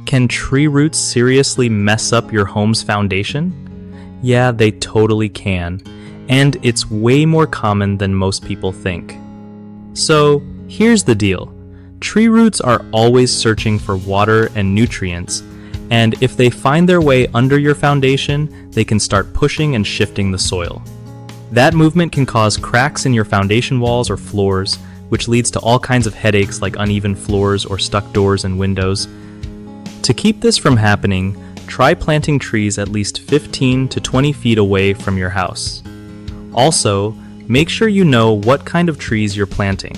Can tree roots seriously mess up your home's foundation? Yeah, they totally can, and it's way more common than most people think. So, here's the deal. Tree roots are always searching for water and nutrients, and if they find their way under your foundation, they can start pushing and shifting the soil. That movement can cause cracks in your foundation walls or floors, which leads to all kinds of headaches like uneven floors or stuck doors and windows. To keep this from happening, try planting trees at least 15 to 20 feet away from your house. Also, make sure you know what kind of trees you're planting.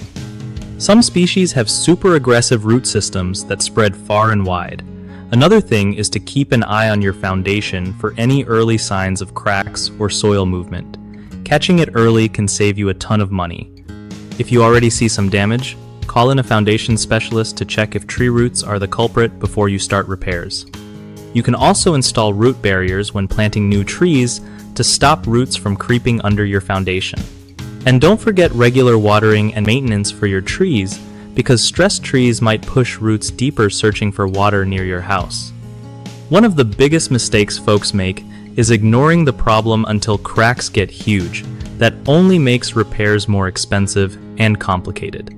Some species have super aggressive root systems that spread far and wide. Another thing is to keep an eye on your foundation for any early signs of cracks or soil movement. Catching it early can save you a ton of money. If you already see some damage, call in a foundation specialist to check if tree roots are the culprit before you start repairs. You can also install root barriers when planting new trees to stop roots from creeping under your foundation. And don't forget regular watering and maintenance for your trees, because stressed trees might push roots deeper searching for water near your house. One of the biggest mistakes folks make is ignoring the problem until cracks get huge. That only makes repairs more expensive and complicated.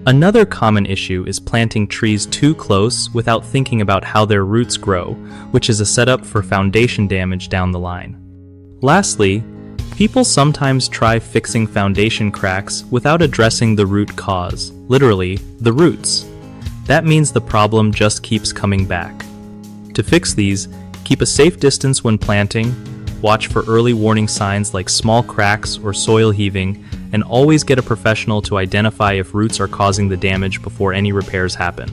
Another common issue is planting trees too close without thinking about how their roots grow, which is a setup for foundation damage down the line. Lastly, people sometimes try fixing foundation cracks without addressing the root cause, literally, the roots. That means the problem just keeps coming back. To fix these, keep a safe distance when planting, watch for early warning signs like small cracks or soil heaving, and always get a professional to identify if roots are causing the damage before any repairs happen.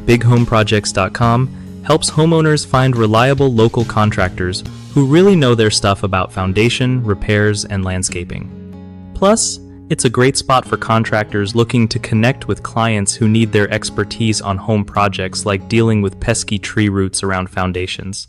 BigHomeProjects.com helps homeowners find reliable local contractors who really know their stuff about foundation, repairs, and landscaping. Plus, it's a great spot for contractors looking to connect with clients who need their expertise on home projects like dealing with pesky tree roots around foundations.